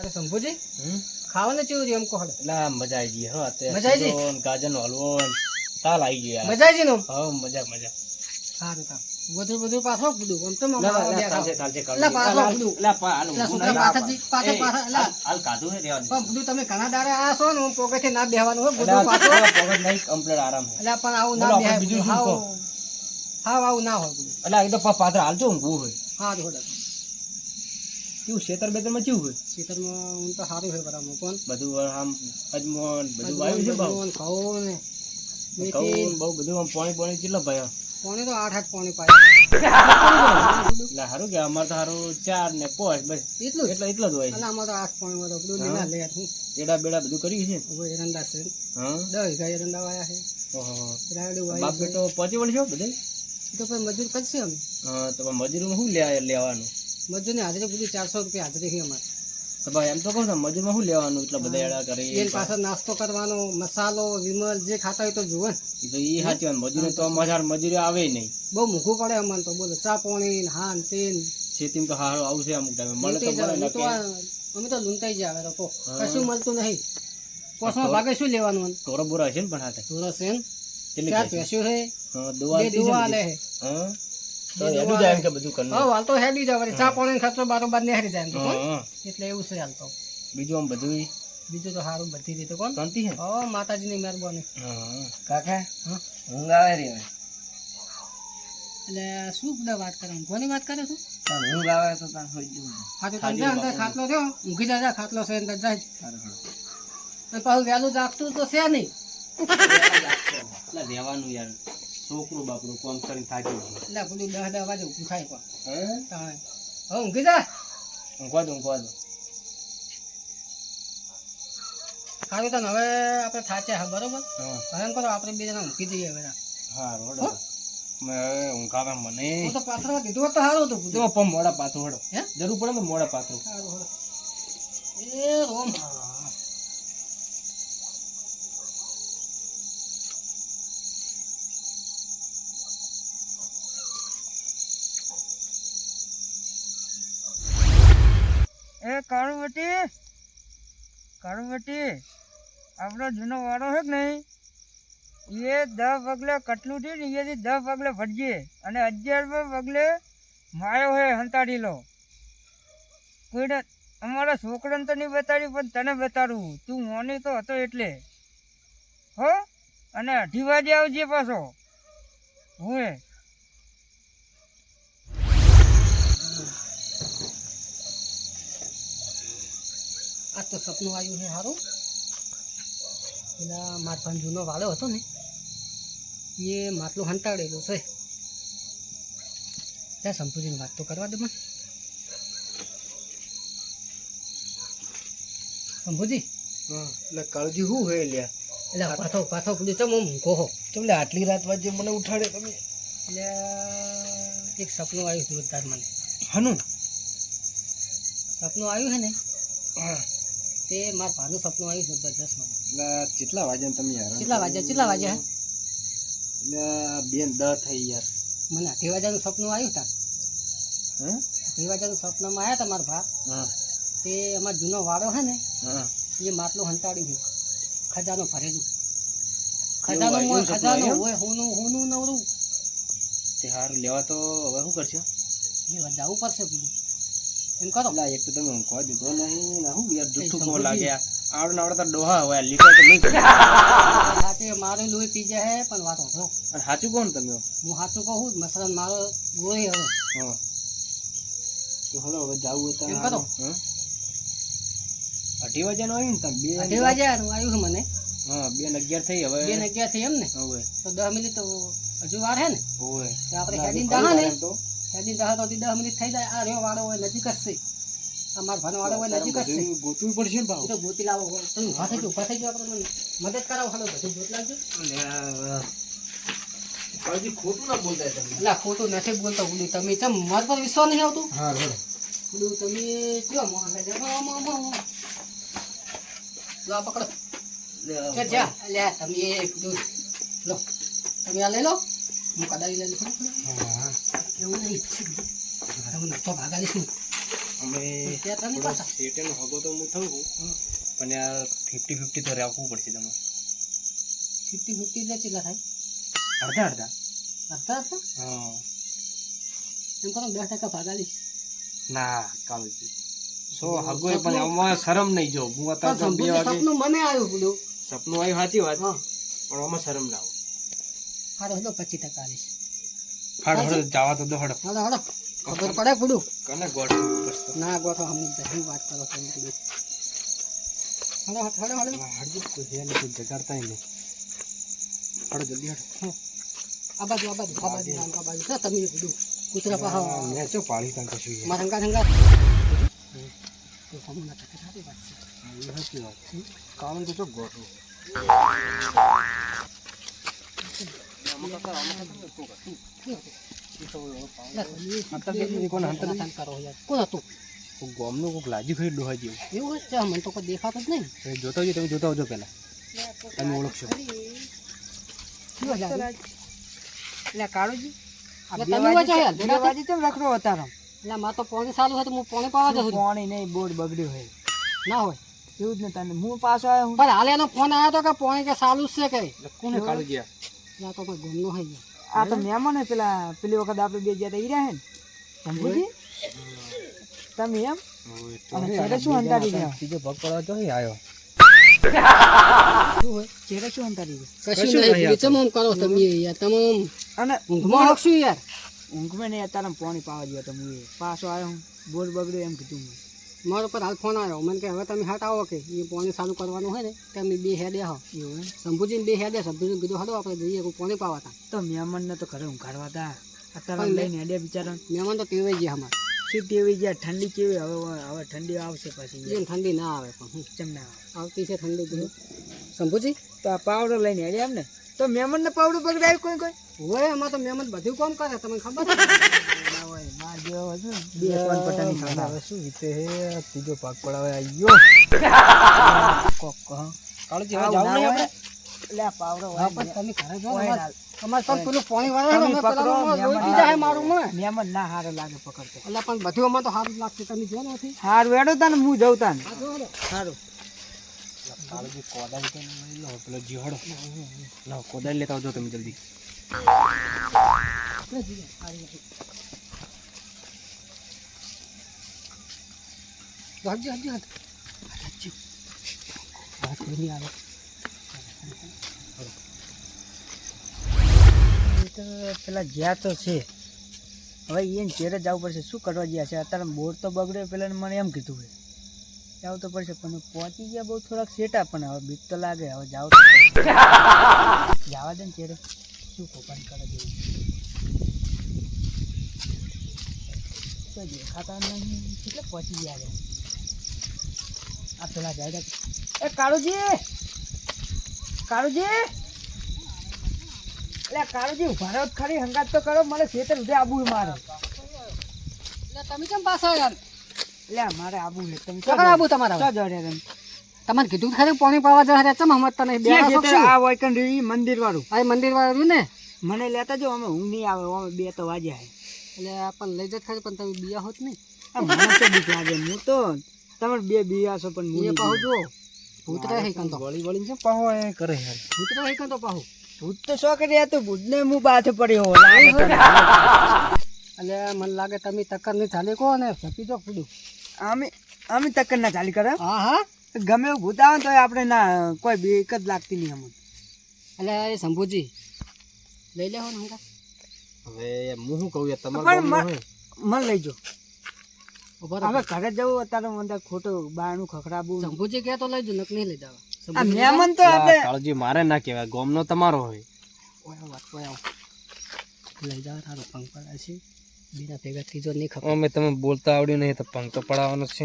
અરે શંભુજી ખાવાને કેવું છે એમ કહો એટલે મજા આવી ગઈ હો મજા આવી ગઈ? ગાજર નો હલવો તાલ આવી ગયો મજા આવી છે ને હા મજા મજા સારું કામ બધું પાછો કૂદું આમ તો ચાલશે પાછો કૂદું છોકરા પાછા હાલ કાઢું હે રેવા પણ બધું તમે ઘણા દાડે આ છો ને પોકેથી ના બેહવાનું હોય બધું પાછો પોકેટ નહીં કમ્પ્લીટ આરામ હે એટલે પણ આવું ના બોલો, બેહાય બીજું શું કહો? હાવ આવું ના હોય બધું એટલે એ તો પાત્ર હાલતો ઊંઘવું હોય સારું હોય કેવું શેતર બેતર માં કેવું હોય ખેતરમાં હું તો સારું હોય બરાબર કોણ બધું આમ અજમોન બધું આવ્યું છે ભાવ ઘઉં ને કહું બહુ બધું આમ પાણી કેટલો ભાઈ પાણી તો 8 પાણી પાય એટલે સારું કે અમારે તો સારું 4 ને 5 બસ એટલું જ એટલો જ હોય એટલે અમારે તો 8 પાણી માં તો બધું લીલા લે હું એડા બેડા બધું કર્યું છે ઓય એરંડા છે હા 10 ગાય એરંડા વાયા છે ઓહો રાયડું બાપ વાયા બેટો પહોંચી વળશો બધે તો કોઈ મજૂર કરશે અમે હા તો મજૂરીમાં શું લેવાનું મજૂરની હાજરી બધું 400 રૂપિયા હાજરી છે અમારે તો ભાઈ એમ તો કહું છું મજૂરમાં શું લેવાનું એટલા બધા એડા કરી એની પાછળ નાસ્તો કરવાનો મસાલો વિમલ જે ખાતા હોય તો જુઓ તો એ સાચી વાત મજૂરી તો મજૂરી આવે નહીં બહુ મૂકવું પડે અમને તો બોલો ચા પાણી હાન તેલ ખેતીમાં તો સારું આવશે અમુક ટાઈમે મળે તો લૂંટાઈ મળે જાય. અમે તો લૂંટાઈ જાય હવે તો કશું મળતું નહીં પોસમાં ભાગે શું લેવાનું ટોરો બોરા હશે ને પણ હાથે થોડો સેન કેટલી 4 ભેંસ્યો છે હા દવા બે દુવા આલે છે હા તો એનું જાય એમ કે બધું કરવું હા હાલ તો હેડી જાય વળી ચા પાણી ખર્ચો બારોબાર ને હેડી જાય એમ તો કોણ? હા એટલે એવું છે હાલ તો બીજું આમ બધું બીજું તો સારું બધી રીતે કોણ શાંતિ છે હા માતાજીની મહેરબાની હા કાકા હા ઊંઘ આવે રે એટલે શું બધા વાત કરે કોની વાત કરે તું ઊંઘ આવે તો તાર હોઈ જવું હા તો તને જા અંદર ખાટલો રહ્યો ઊંઘી જા ખાટલો છે અંદર જાય અને પાછું વહેલું જાગતું તો છે નહીં એટલે રહેવાનું યાર છોકરું બાપરું કોમ કરીને થાકી ગયું એટલે બધું 10 વાગે ઊભું થાય કોણ હે તાણે હવે ઊંઘી જા ઊંઘવા દો સારું તને હવે આપણે થાચે હા બરોબર હા હવે એમ કરો આપણે બે જણા ઊંઘી જઈએ બધા હા રોડો મેં હવે ઊંઘાવે મને હું તો પાથરવા દીધું હોત તો સારું હતું બધું જો પણ મોડા પાથરો હડો હે જરૂર પડે તો મોડા પાથરો સારું હવે એ રોમ એ કાળુવટી આપણો જૂનો વાળો છે કે નહીં એ 10 પગલે કટલું થયું ને એથી 10 પગલે ભટજીએ અને 11 પગલે માયો હે હંતાડી લો કોઈને અમારા છોકરાને તો નહીં બતાડ્યું પણ તને બતાડું તું મોની તો હતો એટલે હો અને 8 વાગે આવજે પાછો હું આ તો સપનું આવ્યું છે સારું પેલા મારા પણ જૂનો વાળો હતો ને એ માટલું હંતાડેલું છે ત્યાં શંભુજીની વાત તો કરવા દે મને શંભુજી એટલે કાળજી શું હોય લ્યા એટલે પાથો પૂરી ચમ મૂકો હો એટલે આટલી રાત વાજે મને ઉઠાડે તમે એટલે એક સપનું આવ્યું જોરદાર મને હનું સપનું આવ્યું છે ને હા તે મારા ભાનું સપનું આવ્યું જબરજસ્ત મને એટલે કેટલા વાગ્યા તમે યાર કેટલા વાગ્યા એટલે 2:10 થઈ યાર મને 8 વાગ્યાનું સપનું આવ્યું તા હે 8 વાગ્યાનું સપનામાં આવ્યા તા મારા ભા હા તે અમારો જૂનો વાળો છે ને હા એ માટલું હંતાડ્યું છે ખજાનો ભરેલું આવ્યું સપનું ખજાનો આવ્યું? હોય હોનું નવરું તે હારું લેવા તો હવે શું કરશો લેવા જવું પડશે બધું એમ કરો એટલે એક તો તમે ઊંઘવા દીધો નહીં ને શું યાર જુઠ્ઠું શંભુજી. કહો લાગ્યા આવડે આવડે તો ડોહા હોય લીટર તો નહીં સાથે મારું લોહી પી જાય હે પણ વાત હોભળો અને સાચું કોણ તમે હું સાચું કહું મસરન મારો ગોળી હવે હા તો હળો હવે જાવું હોય એમ તો કરો. હા 8 વાગ્યાનું આવ્યું ને તમે 8 વાગ્યાનું આવ્યું છે મને હા 2:11 થઈ હવે 2:11 થઈ એમ ને હવે તો 10 મિનિટ તો હજુ વાર હે ને ઓય તો આપણે ના, હેડીને હજુ જાહા ને ખરું તો હેડીને જાહા તો 10 મિનિટ થઈ જાય આ રહ્યો વાળો હોય નજીક જ છે આ મારો ભાનો વાળો હોય નજીક જ છે બધું ગોતવું પડશે ને એ ભાવ તો ગોતી લાવો તમે ઊભા થઈ જાઓ આપણે મદદ કરાવો હાલો બધું ગોત લાવજો કાળજી ખોટું ના બોલતા તમે એટલે ખોટું નથી બોલતો બોલું તમે ચમ માર પર વિશ્વાસ નહીં આવતું હા બરોબર બોલું તમે કયો મોહ છે લો આ પકડો કે જા લે તમે એક દૂધ લો તમે આ લઈ લો હું કદાચ લઈ લઉં હા એવું નહીં તમને તો ભાગાલીશ નહીં અમે ત્યાં તમે થોડો પાછા શેઠનો હગો તો હું થઉં છું પણ યાર 50-50 તો રાખવું પડશે તમારે 50-50 એટલે કેટલા થાય અડધા અડધા અડધા અડધા હા એમ કરો 10% ભાગાલીશ ના કાળુજી સો હગોય પણ આમાં શરમ નહીં જો હું પણ અત્યારે તો 2 વાગે સપનું મને આવ્યું બધું સપનું આવ્યું સાચી વાત હા પણ આમાં શરમ ના આવે હારો હલો 25% આલીશ હાડ હડ જવા તો દો હડ હલો હલો ખબર પડે પડું કને ગોઠવું પસ્તો ના ગોઠો હમ દહીં વાત કરો તમે બધું હલો હલો હલો હડજો કોઈ હે ને કોઈ જગાડતા નહીં હડ જલ્દી હડ આ બાજુ છે તમે બધું કૂતરા પાહા મેં ચો પાડી તને કશું યાર મારા હંગા તો તમને ના ટકે સારી વાત છે એ સાચી વાત કામ તો ચો ગોઠવું કોણ હતું ગોમનું કોઈક લાજી ખરી ડોહા જેવું એવું જ છે મને તો કોઈ દેખાતો જ નહીં તમે જોતા આવજો તમે જોતા આવજો પહેલા તમે ઓળખશો શું લાગે? એટલે કાળુજી આ એટલે બે તમે વાગે વચ્ચે યાર, બે ભેગા વાગે કેમ રખડો હતા એટલે મારે તો પોણી ચાલુ હોય તો હું પોણી પાવા જઉં છું પાણી નહીં બોર્ડ બગડ્યું હોય ના હોય એવું જ ને તને હું પાછો આવ્યો હું પણ હાલે એનો ફોન આવ્યો તો કે પોણી કે ચાલુ જ છે કે એટલે કોને કાળું ગયા ના તો કોઈ ગમનો હોય ગયા આ તો મહેમાન હે પેલી વખત આપણે બે ગયા તા ઈ રહ્યા હે ને સમજુજી તમે એમ અને ચેરે શું અંતાડી ગયા ત્રીજો પગ પડવા તો આવ્યો શું હોય ચેરે શું અંતાડી ગયા કશું નહીં બીચમ આમ કરો તમે યાર તમે અને ઊંઘમાં હકશું યાર ઊંઘમાં નહીં અત્યારે પાણી પાવા ગયો તો હું પાછો આવ્યો હું બોર્ડ બગડ્યો એમ કીધું મેં મારો પર હાલ ફોન આવ્યો મને કે હવે તમે હાટ આવો કે એ પોણી ચાલુ કરવાનું હોય ને તમે બે હેડે હો એવું એમ શંભુજીને બે હેડે શંભુજીને કીધું હાલો આપણે જઈએ કોઈ પોણી પાવા તો મહેમાનને તો ઘરે ઊંઘાડવા હતા અત્યારે પણ લઈને હેડ્યા બિચારા મહેમાન તો તેવાઈ ગયા અમારે સીધી એવી ગયા ઠંડી કેવી હવે ઠંડી આવશે પછી એને ઠંડી ના આવે પણ ચમ ના આવે. આવતી છે ઠંડી કીધું શંભુજી તો આ પાવડર લઈને હેડ્યા એમ ને તો મહેમાનને પાવડર બગડાયું કોઈ હોય એમાં તો મહેમાન બધું કામ કરે તમને ખબર છે ના હોય માર જેવો હશે ને બે કોણ પટાની ખાના હવે શું રીતે હે ત્રીજો પગ પડાવે આવ્યો કોક કાળુજી હવે જાવ નહીં આપણે એટલે આ પાવડર હા પણ તમે ઘરે જાઓ ને, હોય અમારે પણ પેલું પાણી વાળા તમે અમે પકડો, પેલામાં મહેમાન લોહી પી જાય મારું મને મહેમાન ના હારે લાગે પકડતો એટલે પણ બધું અમારે તો સારું જ લાગશે તમે જો નથી હારું હેડો તાને હું જઉં તાને હા, જો ને. સારું કાળુજી કોદાળી તો લઈ લો પેલો જીવડો લાવ કોદાળી લેતા આવજો તમે જલ્દી આપણે જઈએ. સારી વાત. હટજો, હટજો, હટજો. હટજો. વાત કોઈ નહીં આવે. એ તો પેલા જ્યાં તો છે હવે એને ચેરે જવું પડશે શું કરવા ગયા છે અત્યારે બોર તો બગડ્યો પેલા મને એમ કીધું હોય જવું તો પડશે પણ પહોંચી ગયા બહુ થોડાક સેટા પણ હવે બીક તો લાગે હવે જાવ તો પડશે. જવા દે ને ચેરે શું કોપાન કરે જેવું તો દેખાતા નહીં કેટલે પહોંચી ગયા છે આ પેલા જાય એ કાળુજી એટલે કાળુજી ઉભા રહો તો ખરી હંગાત તો કરો મને ખેતર ઉધે આબુ મારે એટલે તમે કેમ પાછા યાર એટલે મારે આબુ છે તમે ક્યાં આબુ તમારે હવે? ચો જોડે તમે તમારે કીધું ખરી પાણી પાવા જાય ચમ સમજતા નહીં બે ક્યાં ખેતર આ વૈકન રી મંદિર વાળું આ મંદિર વાળું ને મને લેતા જો અમે ઊંઘ નહીં આવે અમે બે તો વાગ્યા છે એટલે આપણને લઈ જત ખરી પણ તમે બિયા હોત નહીં આ મને તો બીક લાગે હું તો તમે બે બિયા છો પણ હું એ નહીં પાહુ બિયા. જો ભૂત રહે કંતો વળી વળીને છે પાહો એ કરે યાર ભૂત રહે કંતો પાહુ ભૂત તો શો કરી તો ભૂતને હું બાથે પડ્યો લાગે તો. એટલે મને લાગે તમે ટક્કર નહીં ચાલે કહો ને જપી જો પૂડું અમે ટક્કર ના ચાલી કરે હા હા ગમે એવું ભૂત આવે ને તો આપણે ના કોઈ બીક જ લાગતી નહીં અમને એટલે એ શંભુજી લઈ લેવો ને હંગા હવે હું શું કહું યાર તમારે પણ ગામનું હોય. મને લઈ જો ઉભા હવે રહો ઘરે જવું અત્યારે મને ખોટું બારનું ખખડાબું શંભુજી કહે તો લઈ જો નક નહીં લઈ જાવ આ મહેમાન તો આપણે કાળુજી મારે ના કહેવાય ગોમનો તમારો હોય લઈ જાવ તારો પંખ પડાય છે બીના ભેગા ત્રીજો નહીં ખબર અમે તમે બોલતા આવડ્યું નહીં તો પંખ તો પડાવવાનો જ છે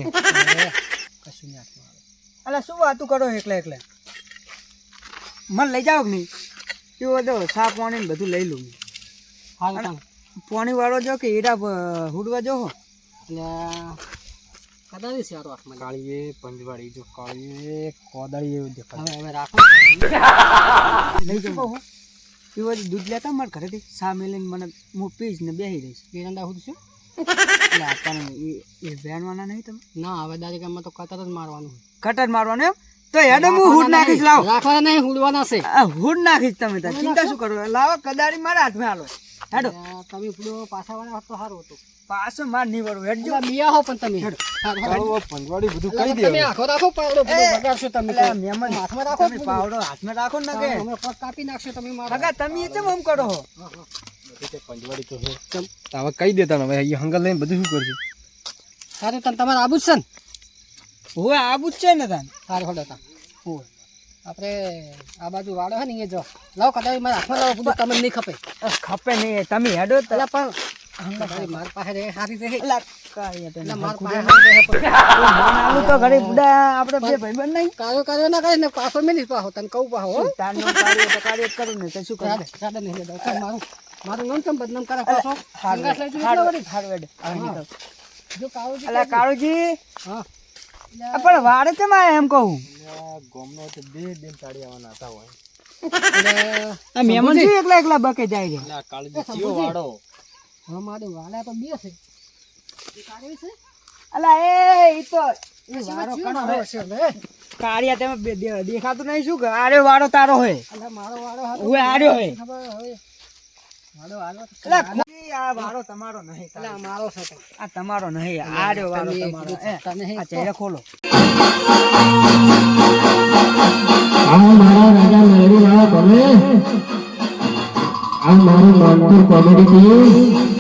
કશું નહીં હાથમાં આવે અલા શું વાતું કરો એકલા મને લઈ જાઓ કે નહીં એવું બધું સા પાણી ને બધું લઈ લઉં હાલ તાણ. પાણી વાળો જો કે હીરા હુડવા જો હો એટલે કદાચ સારો હાથમાં લે. કાળીએ પંજવાળી જો કાળીએ કોદાળી એવું દેખાય હવે રાખો લઈ જાઓ એવું બધું દૂધ લેતા મારે ઘરેથી સા મેલીને મને હું પીશ ને બેસી રહીશ એરંડા હું છું એટલે આ પણ એ વેણવાના નહીં તમે ના હવે ડાયરેક્ટ એમાં તો કતર જ મારવાનું કટર મારવાનું એમ તો હેડો હું હુડ નાખીશ લાવો રાખવાના નહીં હુડવાના છે આ હુડ નાખીશ તમે તાર ચિંતા શું કરો લાવો કદાળી મારા હાથમાં હાલો હેડો તમે પેલો પાછા વાળા હોત તો સારું હતું પાછો માર નહીં વળું હેડજો એટલે મિયા હો પણ તમે હેડો. આવો પંજવાડી બધું એટલે કહી દે તમે આખો રાખો પાવડો બધો બગાડશો તમે એટલે આ મહેમાન હાથમાં રાખો તમે પાવડો હાથમાં રાખો ને કે હમણાં પગ કાપી નાખશો તમે મારા હગા તમે એ કેમ આમ કરો છો પંજવાડી તો છે તો હવે કહી દેતા ને હવે અહીંયા હંગલ લઈને બધું શું કરશું સારું તને તમારે આબુ જ છે ને હવે આબુ જ છે ને તાન સારું હડો તા આપણે આ બાજુ વાળો હે ને એ જો લાવો કદાચ મારા હાથમાં લાવો બધું તમને નહીં ખપે ખપે નહીં તમે હેડો તો એટલે પણ મારા પાસે રે સારી રહે એટલે કાંઈ હતો એટલે નહીં. મારા પાસે સારી રહે પણ આલુ તો ઘરે બુડા આપણે બે ભાઈબંધ નહીં કાર્યો ના કરે ને પાછો મેલી પાહો તને કહું પાહો હો તારનો કાર્ય તો કાર્ય જ કરું ને તો શું કરું રાડે રાડે નહીં લે દઉં મારું નામ ચમ બદનામ કરે પાછો સંગાસ લઈ જજો એટલો વળી. હારું હેડ જો કાળું અલા કાળુજી હા આ પણ વાડે કેમ આયા એમ કહું ગોમનો તો બે બેન તાળી આવવાના હતા હોય આ મહેમાન શું એકલા એકલા બકે જાય છે એટલે આ કાળજી ચિયો વાડો હા મારે વાળા તો બે છે એ કાળી છે અલા એ ઈ તો એ વાળો કણો છે લે કાળિયા તમે દેખાતું નહીં શું કે આરે વાડો તારો હોય અલા મારો વાળો હતો ઓય આર્યો હોય ખબર હવે વાળો આવ્યો તો અલા ખોટી આ વાડો તમારો નહીં એટલે આ મારો છે તો. આ તમારો નહીં આર્યો વાડો તમે તમારો કીધું છતાં નહીં આ ચહેરા ખોલો આ મારા રાજા મેળવી વાળા તમે આ મારું મોનપુર કોમેડી થી